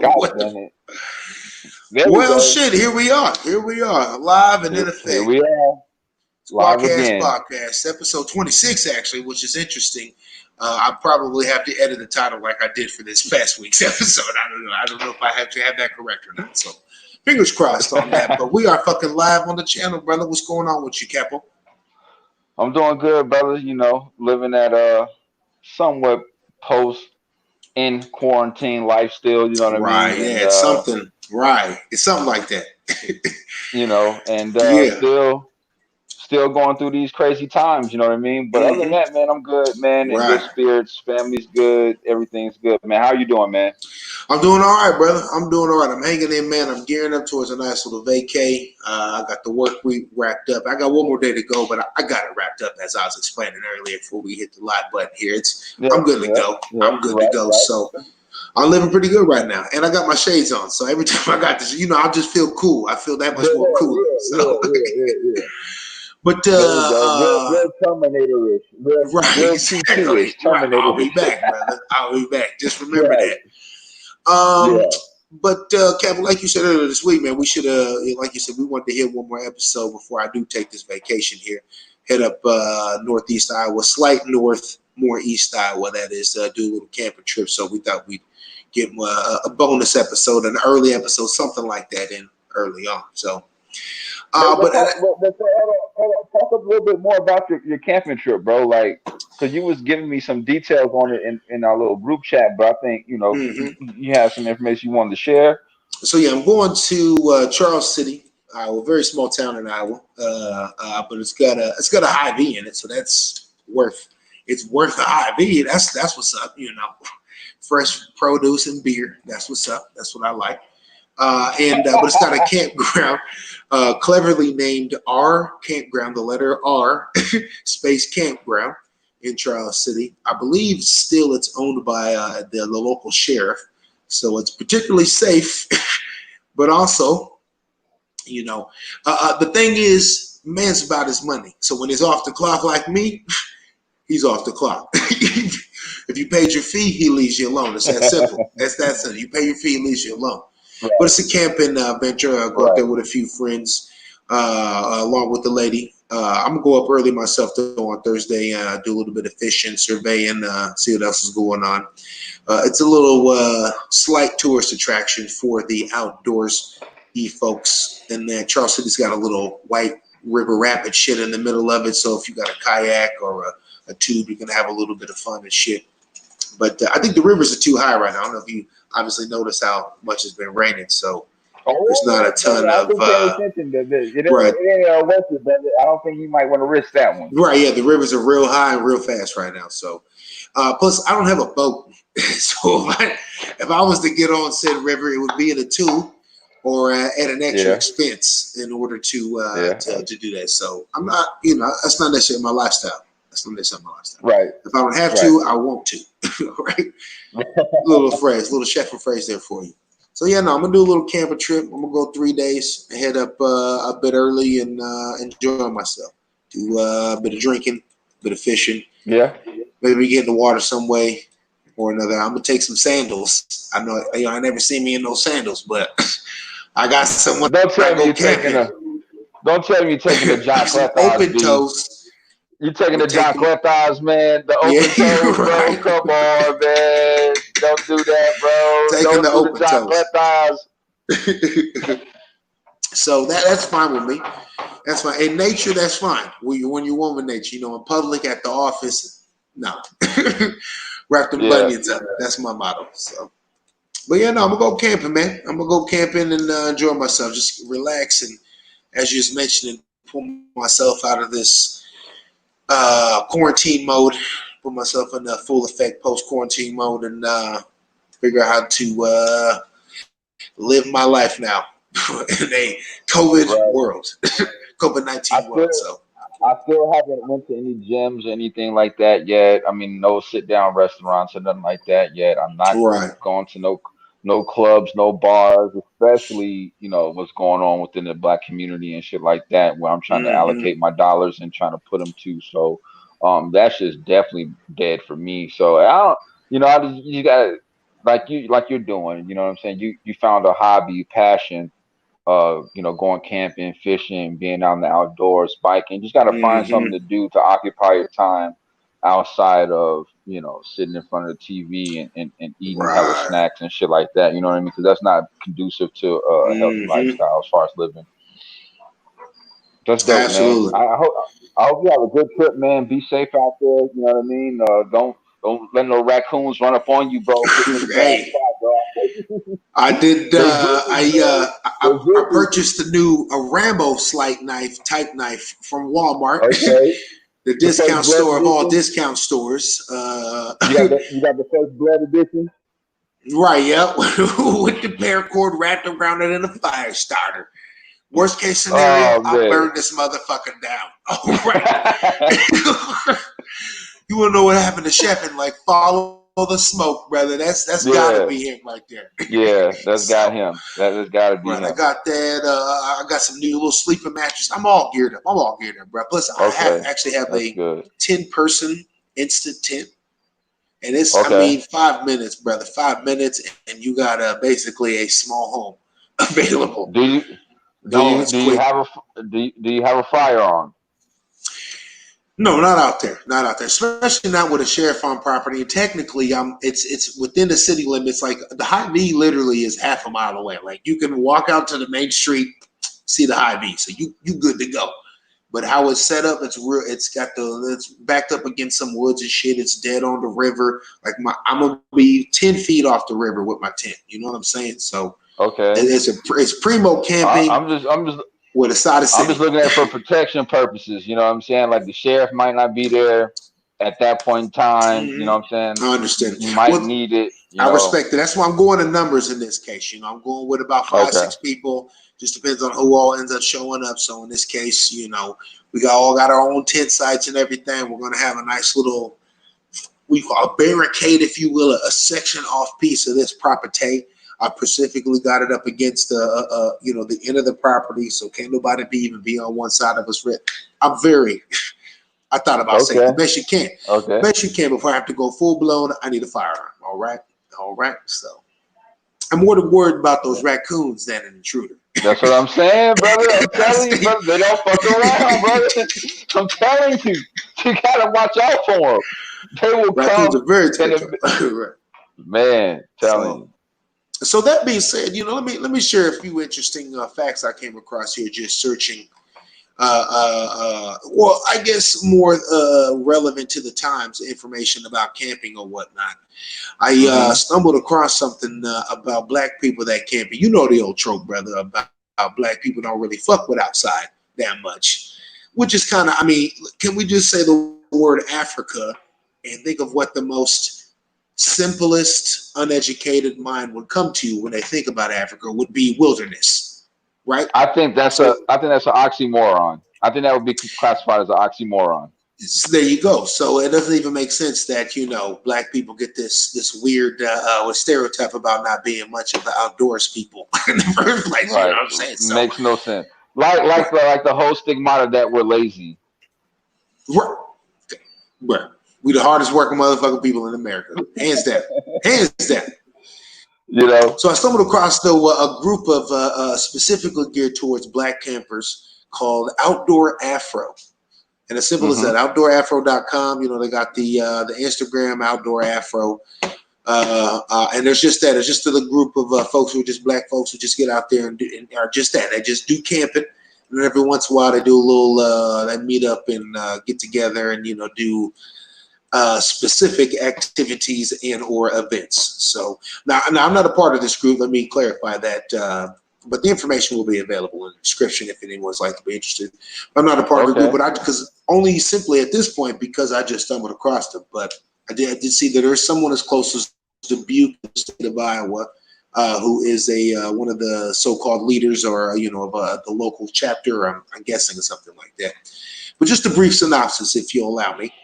God damn it. Well, shit, here we are. Live and in effect. Here we are. Live SquadKast again. Podcast, episode 26, actually, which is interesting. I probably have to edit the title like I did for this past week's episode. I don't know if I have to have that correct or not. So, fingers crossed on that. But we are fucking live on the channel, brother. What's going on with you, Capo? I'm doing good, brother. You know, living that somewhat post in quarantine life still, you know what I mean? Yeah, And, it's something. Right. It's something like that. you know, and Yeah. still going through these crazy times, you know what I mean? But other than that, man, I'm good, man. In good spirits, family's good, everything's good, man. How you doing, man? I'm doing all right, brother. I'm doing all right. I'm hanging in, man. I'm gearing up towards a nice little vacay. I got the work week wrapped up. I got one more day to go, but I got it wrapped up as I was explaining earlier before we hit the live button here. I'm good to go. I'm good to go. So I'm living pretty good right now. And I got my shades on. So every time I got this, you know, I just feel cool. I feel that much more cool. Yeah. But real Terminator-ish. Right, exactly. Right. I'll be back, brother. I'll be back. Just remember that. But Kevin, like you said earlier this week, man, we should like you said, we wanted to hit one more episode before I do take this vacation here. Head up northeast Iowa, slight north, more east Iowa. That is, do a little camping trip. So we thought we'd get a bonus episode, an early episode, something like that, in early on. So. Talk a little bit more about your camping trip, bro. Like, because you was giving me some details on it in our little group chat, but I think you know you have some information you wanted to share. So yeah, I'm going to Charles City, Iowa, very small town in Iowa, but it's got a Hy-Vee in it, so that's worth the Hy-Vee. That's what's up, you know. Fresh produce and beer. That's what's up. That's what I like. But it's got a campground, cleverly named R Campground, the letter R, Space Campground in Charles City. I believe still it's owned by the local sheriff, so it's particularly safe. But also, you know, the thing is, man's about his money. So when he's off the clock like me, he's off the clock. If you paid your fee, he leaves you alone. It's that simple. That's that simple. You pay your fee, he leaves you alone. Right. But it's a camping venture. I go up there with a few friends, along with the lady. I'm gonna go up early myself though on Thursday. Do a little bit of fishing, surveying, see what else is going on. It's a little slight tourist attraction for the outdoors folks. And then Charles City's got a little white river rapid shit in the middle of it. So if you got a kayak or a tube, you can have a little bit of fun and shit. But I think the rivers are too high right now. I don't know if you obviously notice how much it's been raining, so there's not a ton of. Right. I don't think you might want to risk that one. Right, yeah, the rivers are real high and real fast right now. So, plus I don't have a boat, so if I was to get on said river, it would be in a tube or at an extra expense in order to do that. So I'm not, you know, that's not necessarily my lifestyle. Right. If I don't have to, I want to. Right. little chef phrase there for you. So yeah, no, I'm gonna do a little camping trip. I'm gonna go 3 days, head up a bit early and enjoy myself. Do a bit of drinking, a bit of fishing. Yeah. Maybe get in the water some way or another. I'm gonna take some sandals. I know I never see me in no sandals, but I got someone. Don't tell me you're taking the John open toes. You taking the John Clefths, man? The open toes, right. Bro. Come on, man. Don't do that, bro. Taking the open toes. So that's fine with me. That's fine. In nature, that's fine. When you want with nature, you know, in public, at the office, no. Wrap them bunions up. That's my motto. So, but yeah, no, I'm gonna go camping, man. I'm gonna go camping and enjoy myself, just relax and, as you just mentioned, pull myself out of this quarantine mode, put myself in a full effect post-quarantine mode, and figure out how to live my life now in a COVID world, COVID-19 world. So I still haven't went to any gyms or anything like that yet. I mean, no sit-down restaurants or nothing like that yet. I'm not going to no clubs, no bars, especially, you know, what's going on within the Black community and shit like that, where I'm trying to allocate my dollars and trying to put them to. So that's just definitely dead for me. So you gotta like you're doing. You know what I'm saying? You found a hobby, passion. Going camping, fishing, being out in the outdoors, biking. You just got to find something to do to occupy your time outside of, sitting in front of the TV and eating hella Right. snacks and shit like that. You know what I mean? Because that's not conducive to a healthy lifestyle as far as living. That's dope, man. Absolutely. I hope you have a good trip, man. Be safe out there. You know what I mean? Don't let no raccoons run up on you, bro. Put you in a bad Hey, spot, bro. I did. They're vicious, man. I purchased a Rambo type knife from Walmart, Okay. the discount store of all discount stores. You got the first blood edition. Right, yeah, with the paracord wrapped around it in a fire starter. Worst case scenario, I'll burn this motherfucker down. All right. You wanna know what happened to Chef and follow the smoke, brother. That's gotta be him right there. Yeah, that's got him. That's gotta be him. I got that. I got some new little sleeping mattress. I'm all geared up, bro. Plus, I actually have a 10-person instant tent. And it's, 5 minutes, brother. 5 minutes, and you got basically a small home available. Do you have a firearm? No, not out there. Not out there. Especially not with a sheriff on property. And technically, it's within the city limits. Like the Hy-Vee literally is half a mile away. Like you can walk out to the main street, see the Hy-Vee, so you good to go. But how it's set up, it's real. It's backed up against some woods and shit. It's dead on the river. I'm gonna be 10 feet off the river with my tent. You know what I'm saying? So it's primo camping. I'm just with a side of city. I'm just looking at it for protection purposes. You know what I'm saying? Like the sheriff might not be there at that point in time. You know what I'm saying? I understand. You might need it. I respect it. That's why I'm going to numbers in this case. I'm going with about 5-6 people. Just depends on who all ends up showing up. So in this case, we all got our own tent sites and everything. We're going to have a nice little, we call a barricade, if you will, a section off piece of this property. I specifically got it up against the end of the property, so can't nobody even be on one side of us. I thought about saying the best you can. Okay. Best you can before I have to go full blown. I need a firearm. All right. So I'm more worried about those raccoons than an intruder. That's what I'm saying, brother. I'm telling you, brother. They don't fuck around, brother. I'm telling you. You gotta watch out for them. They will raccoons come. Are very territorial. Man, telling you. So that being said, let me share a few interesting facts I came across here just searching. Well, I guess more relevant to the times, information about camping or whatnot. I stumbled across something about black people that camping. You know the old trope, brother, about how black people don't really fuck with outside that much, which is kind of, can we just say the word Africa and think of what the most simplest, uneducated mind would come to when they think about Africa would be wilderness, right? I think that's an oxymoron. I think that would be classified as an oxymoron. So there you go. So it doesn't even make sense that black people get this weird stereotype about not being much of the outdoors people in the first place. Right. You know what I'm saying? So, makes no sense. Like the whole stigmata that we're lazy. Right. We the hardest working motherfucking people in America. Hands down. Hands down. So I stumbled across a group of specifically geared towards black campers called Outdoor Afro. And as simple as that, outdoorafro.com, they got the Instagram Outdoor Afro. And there's just that. It's just a group of folks who are just black folks who just get out there and are just that. They just do camping. And every once in a while they do a little, they meet up and get together and, do specific activities and or events. So now I'm not a part of this group. Let me clarify that. But the information will be available in the description if anyone's like to be interested. I'm not a part of the group, but because only simply at this point because I just stumbled across them. But I did see that there's someone as close as Dubuque, in the state of Iowa, who is one of the so-called leaders or of the local chapter. I'm guessing something like that. But just a brief synopsis, if you'll allow me.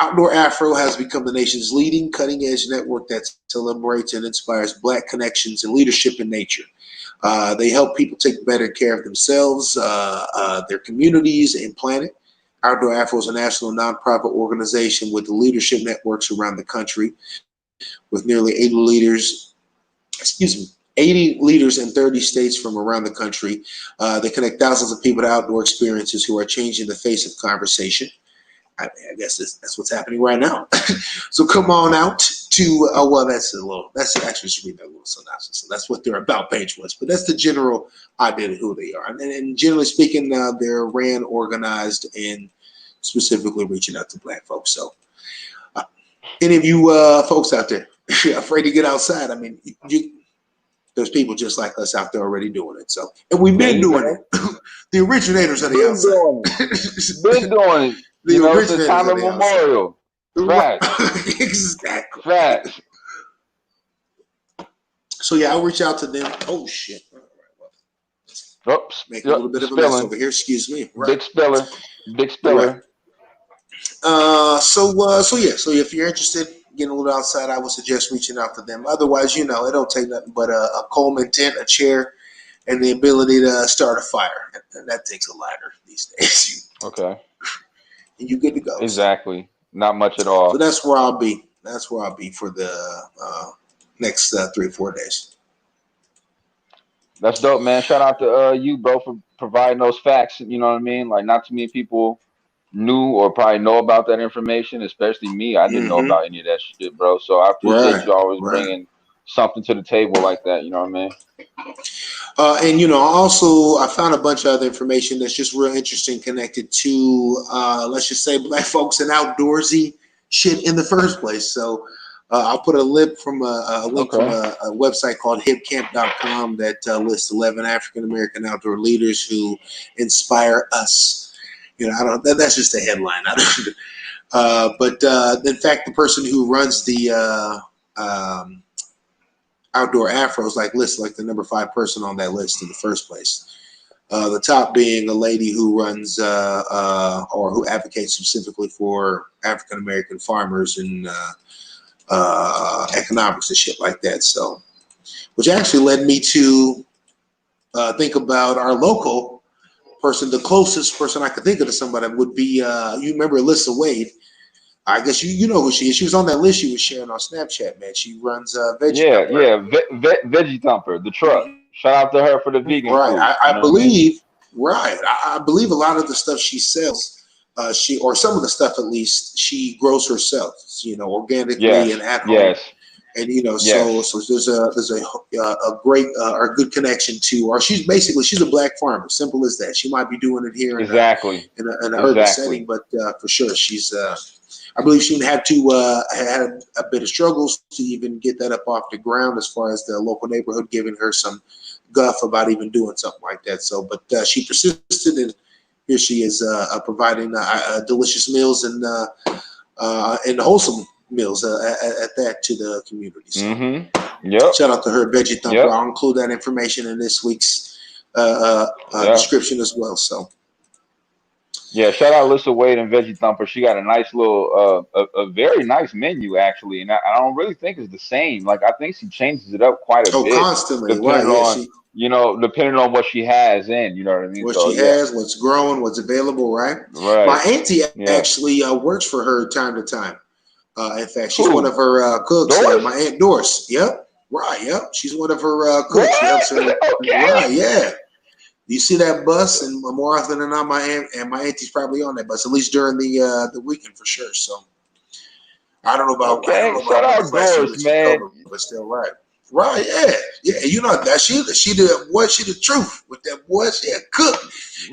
Outdoor Afro has become the nation's leading cutting-edge network that celebrates and inspires black connections and leadership in nature. They help people take better care of themselves, their communities, and planet. Outdoor Afro is a national nonprofit organization with leadership networks around the country. with nearly 80 leaders. 80 leaders in 30 states from around the country. They connect thousands of people to outdoor experiences who are changing the face of conversation. I guess that's what's happening right now. So come on out to, that's actually just read that little synopsis. So that's what their about page was, but that's the general idea of who they are. And generally speaking, they're ran, organized, and specifically reaching out to Black folks. So any of you folks out there afraid to get outside, I mean, there's people just like us out there already doing it. So, and we've been doing it. The originators of the outside. Been doing it. You know, since time immemorial. Facts. Exactly. Facts. So yeah, I'll reach out to them. Oh shit. All right, Oops. Make a little bit of a mess over here. Excuse me. Right. Big spiller. Right. So if you're interested in getting a little outside, I would suggest reaching out to them. Otherwise, it don't take nothing but a Coleman tent, a chair, and the ability to start a fire. And that takes a lighter these days. Okay. And you're good to go. Exactly. So. Not much at all. So that's where I'll be. That's where I'll be for the next 3 or 4 days. That's dope, man. Shout out to you, bro, for providing those facts. You know what I mean? Like, not too many people knew or probably know about that information, especially me. I didn't know about any of that shit, bro. So I appreciate you always bringing something to the table like that. You know what I mean? And also I found a bunch of other information that's just real interesting connected to let's just say Black folks and outdoorsy shit in the first place. So I'll put a link from a website called hipcamp.com that lists 11 African American outdoor leaders who inspire us. That's just a headline. But in fact, the person who runs the Outdoor Afro is listed like the number 5 person on that list in the first place. The top being a lady who runs or who advocates specifically for African American farmers and economics and shit like that. So, which actually led me to think about our local person. The closest person I could think of to somebody would be you remember Alyssa Wade. I guess you know who she is. She was on that list you was sharing on Snapchat, man. She runs Veggie Thumper. Veggie Thumper, the truck. Shout out to her for the vegan food. I believe. Right, I believe a lot of the stuff she sells, or some of the stuff at least, she grows herself. Organically and at home. Yes. And so there's a great or good connection to, or she's a Black farmer. Simple as that. She might be doing it here in an urban setting, but for sure she's. I believe she had to had a bit of struggles to even get that up off the ground, as far as the local neighborhood giving her some guff about even doing something like that. So, but she persisted, and here she is providing delicious meals and wholesome meals at that to the community. So, shout out to her, Veggie Thumper. I'll include that information in this week's description as well. So. Yeah, shout out Alyssa Wade and Veggie Thumper. She got a nice little, a very nice menu actually, and I don't really think it's the same. Like, I think she changes it up quite a bit, constantly, depending on depending on what she has in. You know what I mean? What she has, what's growing, what's available, right? Right. My auntie actually works for her time to time. In fact, she's one of her cooks. My Aunt Doris. Yep. Right. Yep. She's one of her cooks. She helps her. Okay. Right. Yeah. You see that bus, and more often than not, my auntie's probably on that bus, at least during the weekend for sure. So I don't know about shout out Doris, man, but still, right, yeah. You know that she the truth with that boy. She a cook,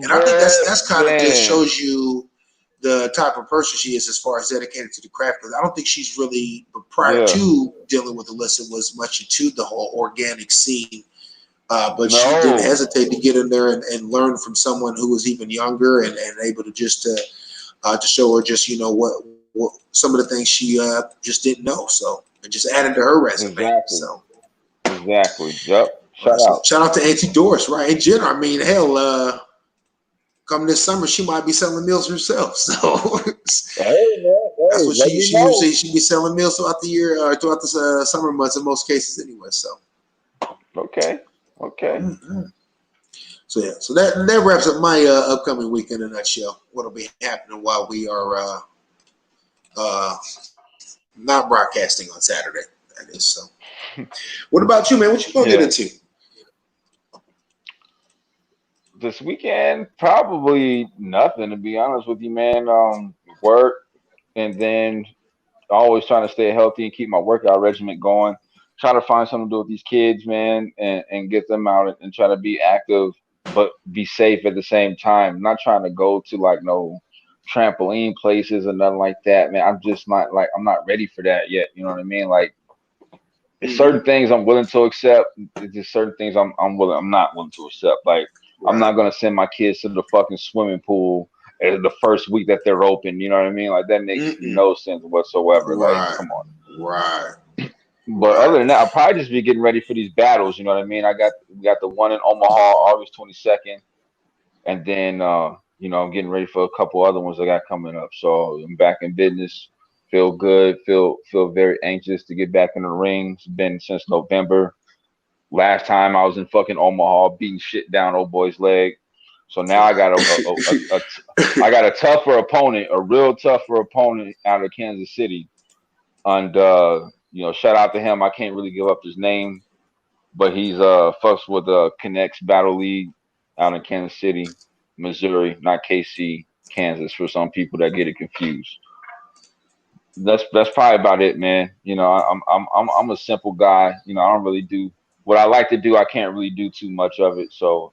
and I think that's kind of just shows you the type of person she is as far as dedicated to the craft. Because I don't think she's really, prior to dealing with Alyssa, was much into the whole organic scene. But she didn't hesitate to get in there and learn from someone who was even younger and able to just to show her just what some of the things she just didn't know. So it just added to her resume. Exactly. Yep. Shout out to Auntie Doris, right? In general, I mean, hell, come this summer, she might be selling meals herself. So that's what she usually be selling meals throughout the year or throughout the summer months in most cases, anyway. So okay. Mm-hmm. So that wraps up my upcoming week in a nutshell. What'll be happening while we are Not broadcasting on Saturday. That is so. What about you, man? What you gonna get into? This weekend, probably nothing, to be honest with you, man. Work, and then always trying to stay healthy and keep my workout regimen going. Try to find something to do with these kids, man, and get them out and try to be active, but be safe at the same time. I'm not trying to go to like no trampoline places or nothing like that, man. I'm just not like I'm not ready for that yet. You know what I mean? Like, it's certain things I'm willing to accept. It's just certain things I'm not willing to accept. Like, I'm not gonna send my kids to the fucking swimming pool the first week that they're open. You know what I mean? Like, that makes no sense whatsoever. Like, come on. Right. But other than that, I'll probably just be getting ready for these battles. You know what I mean? We got the one in Omaha, August 22nd, and then I'm getting ready for a couple other ones I got coming up. So I'm back in business. Feel good. Feel very anxious to get back in the ring. It's been since November. Last time I was in fucking Omaha, beating shit down old boy's leg. So now I got I got a tougher opponent, a real tougher opponent out of Kansas City. And shout out to him. I can't really give up his name, but he's fucks with Connects Battle League out in Kansas City, Missouri, not KC, Kansas, for some people that get it confused. That's probably about it, man. I'm a simple guy. I don't really do what I like to do. I can't really do too much of it. So,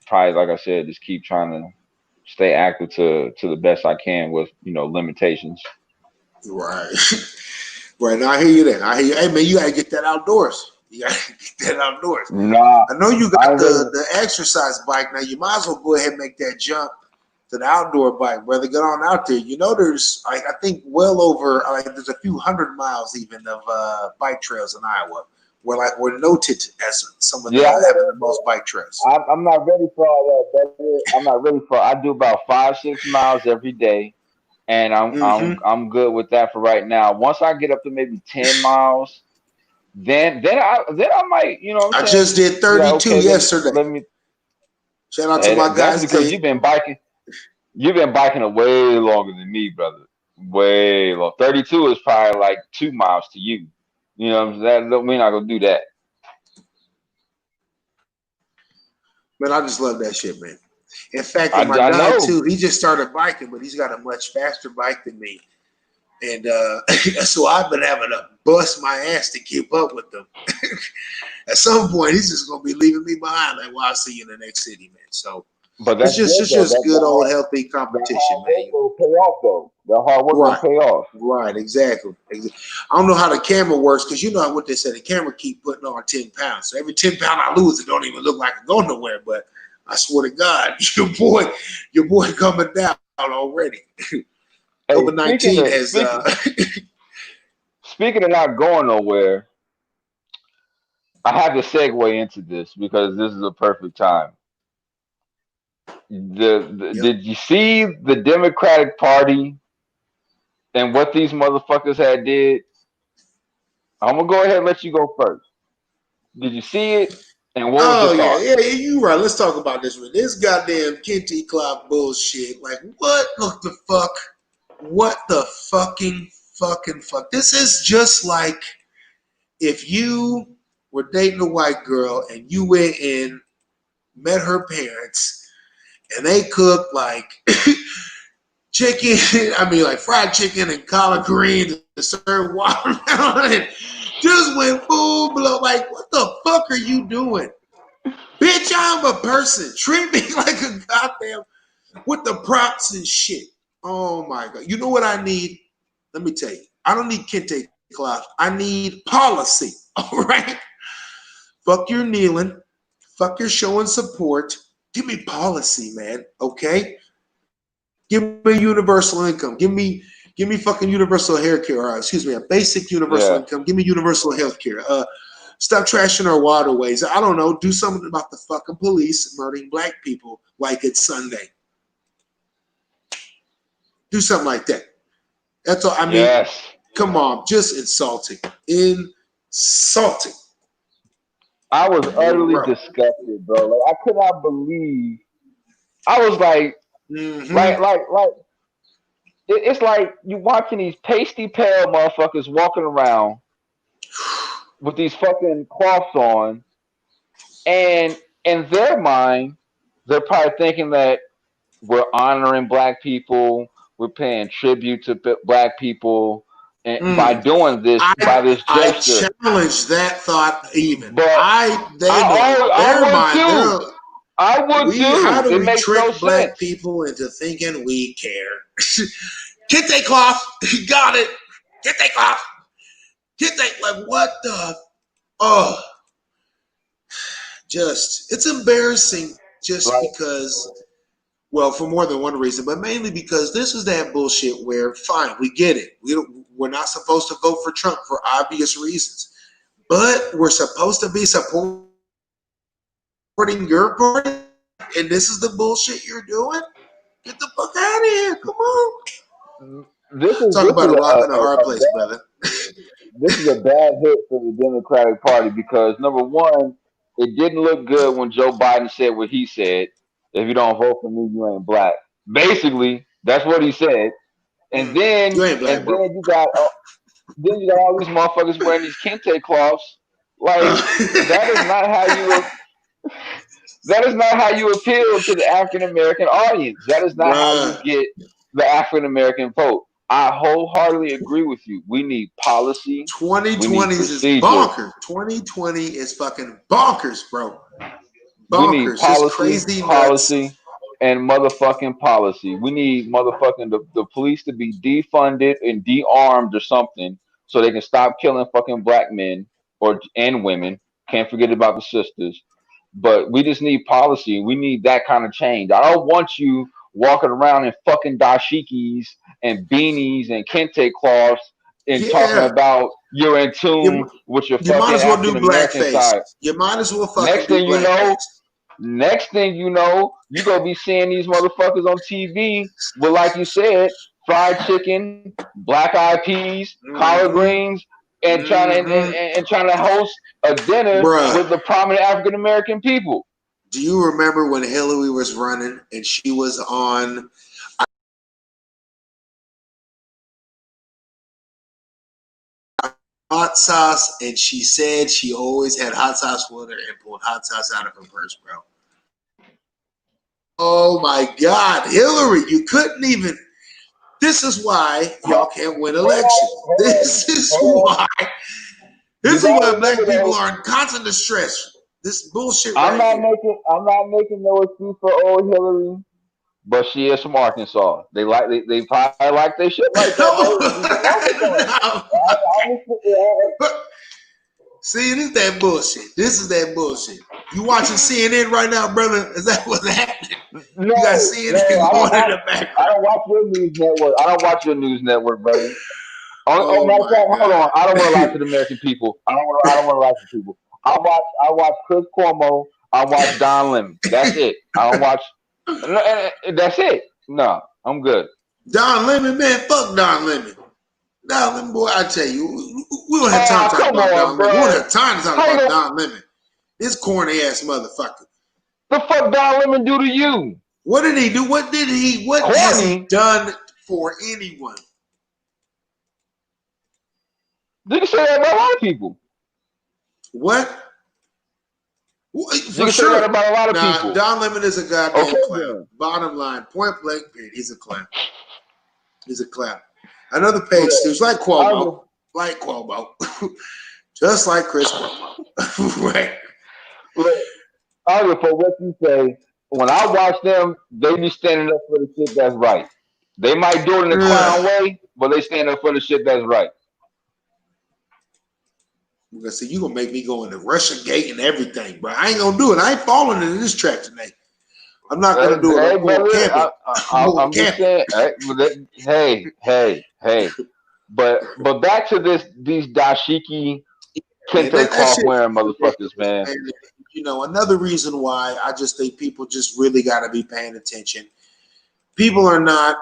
probably, like I said, just keep trying to stay active to the best I can with, limitations. Right. Right. Now I hear you then. I hear you. Hey man, you gotta get that outdoors. You gotta get that outdoors. Nah, I know you got the exercise bike. Now you might as well go ahead and make that jump to the outdoor bike, brother. Get on out there. There's I think well over there's a few 100 miles even of bike trails in Iowa where we're noted as some of the having the most bike trails. I'm not ready for all that, brother. I'm not ready for. I do about 5-6 miles every day, and I'm good with that for right now. Once I get up to maybe 10 miles, then I might, I just did 32 yesterday. Let me shout out to my guys. That's because you've been biking. You've been biking way longer than me, brother. Way long. 32 is probably like 2 miles to you. You know what I'm saying? We're not gonna do that. Man, I just love that shit, man. In fact, my guy too, he just started biking, but he's got a much faster bike than me. And so I've been having to bust my ass to keep up with them. At some point, he's just gonna be leaving me behind. Like, well, I'll see you in the next city, man. So, but it's just good old healthy competition, man. Will pay off though. The hard work will pay off. Right, exactly. I don't know how the camera works because you know what they said. The camera keep putting on 10 pounds. So every 10 pounds I lose, it don't even look like it go nowhere. But I swear to God, your boy coming down already. COVID-19 has. Speaking of not going nowhere, I have to segue into this because this is a perfect time. Did you see the Democratic Party and what these motherfuckers had did? I'm gonna go ahead and let you go first. Did you see it? And what was your thought? Yeah, you right. Let's talk about this one. This goddamn Kenty Cloud bullshit. Like, what the fuck? What the fucking fuck? This is just like if you were dating a white girl and you went and met her parents and they cooked like chicken, like fried chicken and collard greens to serve watermelon and just went full blow. Like, what the fuck are you doing? Bitch, I'm a person. Treat me like a goddamn with the props and shit. Oh my God. You know what I need? Let me tell you. I don't need kente cloth. I need policy. All right? Fuck your kneeling. Fuck your showing support. Give me policy, man. Okay? Give me universal income. Give me fucking universal hair care. Or, excuse me, a basic universal income. Give me universal health care. Stop trashing our waterways. I don't know. Do something about the fucking police murdering black people like it's Sunday. Do something like that. That's all. I mean, come on. Just insulting. Insulting. I was utterly disgusted, bro. Like, I could not believe. I was like, like it's like you watching these pasty pale motherfuckers walking around with these fucking cloths on, and in their mind, they're probably thinking that we're honoring black people, we're paying tribute to black people, and by Mm. doing this, by this I gesture. challenge that thought even. But They know I their would mind. too. I would How too. do It we makes no trick black sense. people into thinking we care? Get that cloth. Got it. Get that cloth. Get that. Like, what the? Oh, it's embarrassing just Like, because, well, for more than one reason, but mainly because this is that bullshit where, fine, we get it. We're not supposed to vote for Trump for obvious reasons, but we're supposed to be supporting your party, and this is the bullshit you're doing? Get the fuck out of here. Come on. Talk this about is a rock in a hard a place, brother. this is a bad hit for the Democratic Party because number one, it didn't look good when Joe Biden said what he said. If you don't vote for me, you ain't black. Basically, that's what he said. And You then ain't black, and bro. then you got all these motherfuckers wearing these kente cloths. Like that is not how you that is not how you appeal to the African American audience. That is not how you Bruh. get the African American vote. I wholeheartedly agree with you. We need policy. We need 2020s is procedure. bonkers. 2020 is fucking bonkers, bro. We need Bonkers. Just policy, crazy nuts. policy, and motherfucking policy. We need motherfucking the police to be defunded and de-armed or something so they can stop killing fucking black men and women. Can't forget about the sisters. But we just need policy. We need that kind of change. I don't want you walking around in fucking dashikis and beanies and kente cloths and talking Yeah. about you're in tune You, with your you might fucking as well do African American blackface. side. You might as well fucking Next do thing you know, blackface. you gonna be seeing these motherfuckers on TV with, like you said, fried chicken, black eyed peas, collard Mm-hmm. greens, and Mm-hmm. trying to host a dinner with Bruh, the prominent African American people. do you remember when Hillary was running and she was on hot sauce and she said she always had hot sauce with her and pulled hot sauce out of her purse, bro? Oh my God, Hillary, you couldn't even. This is why y'all can't win elections. This is why. You This is gotta why black remember people though, are in constant distress. This bullshit right here. I'm not making no excuse for old Hillary, but she is from Arkansas. They probably like they shit like that though. She's from Arkansas. But see, this is that bullshit. This is that bullshit. You watching CNN right now, brother? Is that what's happening? No, You got no, CNN going in the I background. don't watch your news network. I don't watch your news network, brother. Oh Matter of my fact, hold God. on. I don't want to lie to the American people. I don't want to lie to people. I watch Chris Cuomo. I watch Don Lemon. That's it. I don't watch. That's it. No, I'm good. Don Lemon, man, fuck Don Lemon. Don Lemon, boy, I tell you, we don't have time to talk Come about on, Don Lemon. We don't bro. have time to talk How you about gonna, Don Lemon. This corny ass motherfucker. the fuck Don Lemon do to you? What did he do? What has he Corny? done for anyone? You can say that about a lot of people. What? You For can say that sure. about a lot of Nah, people. Don Lemon is a goddamn Okay, clown. then. Bottom line, point blank, period. He's a clown. He's a clown. Another page too. Like Cuomo. Like Cuomo. Just like Chris Cuomo. Right. Look, I don't for what you say. When I watch them, they be standing up for the shit that's right. They might do it in a clown way, but they stand up for the shit that's right. I'm gonna say you gonna make me go into Russia Gate and everything, bro. I ain't gonna do it. I ain't falling into this trap tonight. I'm not gonna do it. Hey, I'm going camping. I'm just saying. Hey. But back to these dashiki Man, kente that cloth shit wearing is motherfuckers, ridiculous, man. man. You know, another reason why I just think people just really got to be paying attention. People are not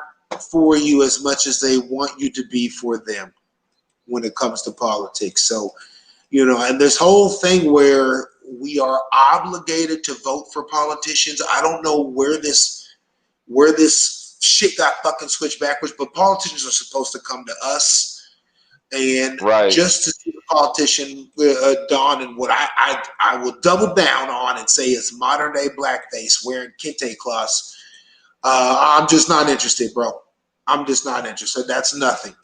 for you as much as they want you to be for them when it comes to politics. So, you know, and this whole thing where we are obligated to vote for politicians, I don't know where this shit got fucking switched backwards. But politicians are supposed to come to us. And just to see the politician don and what I will double down on and say is modern day blackface wearing kente cloths. I'm just not interested, bro. I'm just not interested. That's nothing.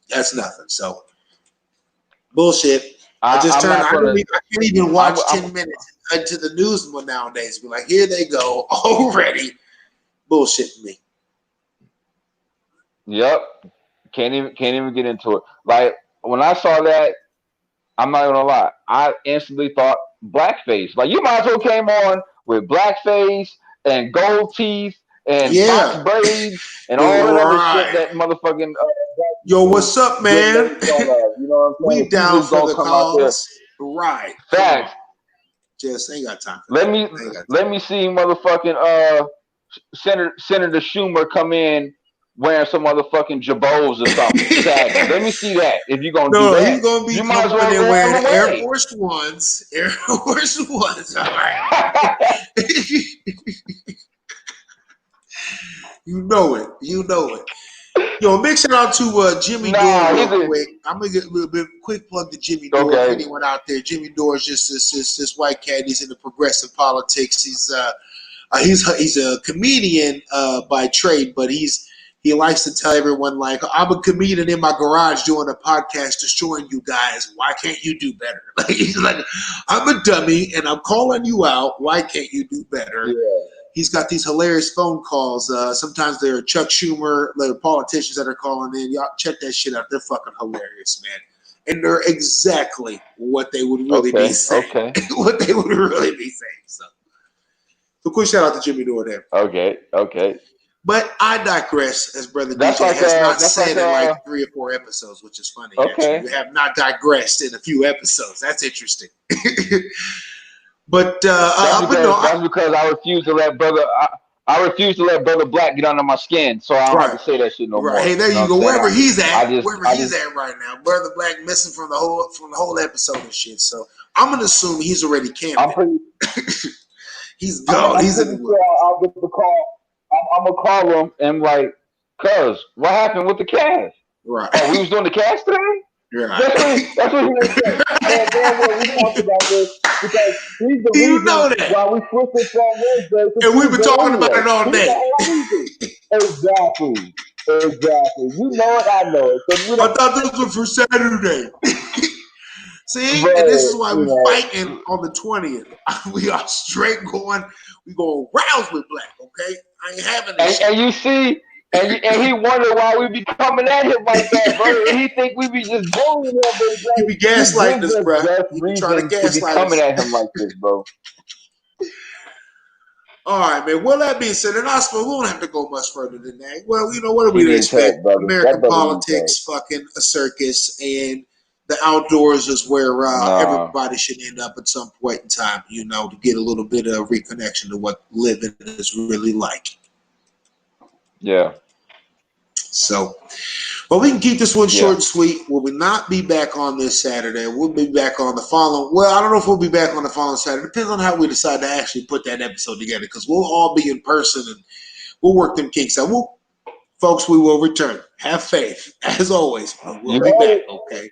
That's nothing. So bullshit. I can't even watch 10 minutes into the news nowadays. Be like, here they go already. Bullshit me. Yep. Can't even get into it. Like when I saw that, I'm not gonna lie, I instantly thought blackface. Like you might as well came on with blackface and gold teeth and box braids and all that other shit that motherfucking. Yo, what's up, man? You know what I'm saying? We down for the cause, right? Facts. Just ain't got time. Let me see motherfucking Senator Schumer come in wearing some motherfucking jabots or something. Let me see that. If you're gonna do that, he's gonna be coming in wearing Air Force Ones. Air Force Ones. All right. You know it. Yo, big shout out to Jimmy Dore real quick. I'm gonna get a little bit quick plug to Jimmy Dore. Okay. Anyone out there? Jimmy Dore is just this white cat. He's into progressive politics. He's a comedian by trade, but he likes to tell everyone, like, I'm a comedian in my garage doing a podcast destroying you guys. Why can't you do better? Like, he's like, I'm a dummy and I'm calling you out. Why can't you do better? Yeah. He's got these hilarious phone calls. Sometimes they're Chuck Schumer, they're politicians that are calling in. Y'all check that shit out. They're fucking hilarious, man. And they're exactly what they would really be saying. Okay. What they would really be saying. So quick shout out to Jimmy Dore there. Okay. But I digress, as Brother DJ has not said in like 3 or 4 episodes, which is funny. Okay. Actually. You have not digressed in a few episodes. That's interesting. But that's because I refuse to let Brother Black get under my skin, so I don't have to say that shit no more. Hey, there you go. Wherever he's at right now, Brother Black missing from the whole episode and shit. So I'm gonna assume he's already camping. He's gone. He's in the I'll get the call. I'm gonna call him and like, cuz what happened with the cast? Right. Oh, we was doing the cast today? Right. That's what he was saying. We talked about this because he's the reason why we switched from Wednesday. And we've been talking about it all day. Exactly. You know it, I know it. So I thought this was for Saturday. See, and this is why we're fighting on the 20th. We are straight going. We going rounds with Black, okay? I ain't having this. And you see, and he wondered why we be coming at him like that, bro. And he think we be just bullying him. You be gaslighting us, bro. You be trying to gaslight us. Coming at him like this, bro. All right, man. Well, that being said, and I suppose we don't have to go much further than that. Well, you know, what do we expect? American politics, fucking a circus, and the outdoors is where everybody should end up at some point in time, you know, to get a little bit of reconnection to what living is really like. Yeah. So, but we can keep this one short and sweet. Will we not be back on this Saturday? We'll be back on the following. Well, I don't know if we'll be back on the following Saturday. Depends on how we decide to actually put that episode together, because we'll all be in person and we'll work them kinks out. Folks, we will return. Have faith, as always. We'll be back, okay?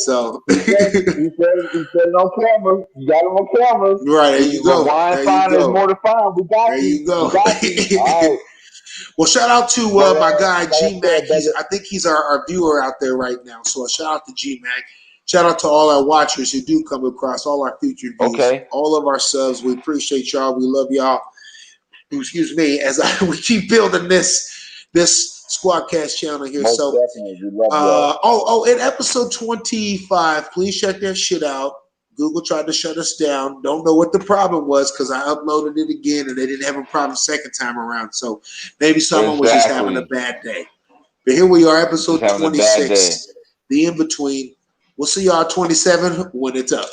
So you said it on camera. You got it on camera. Right, there you go. There's more to find. We got there you go. All right. Well, shout out to my guy G-Mac. I think he's our viewer out there right now. So a shout out to G-Mac. Shout out to all our watchers who do come across, all our featured views, all of our subs. We appreciate y'all. We love y'all. Excuse me, as we keep building this SquadKast channel here. Most so definitely. We love in episode 25, please check that shit out. Google tried to shut us down. Don't know what the problem was, because I uploaded it again and they didn't have a problem second time around. So maybe someone was just having a bad day. But here we are, episode 26, the in-between. We'll see y'all 27 when it's up.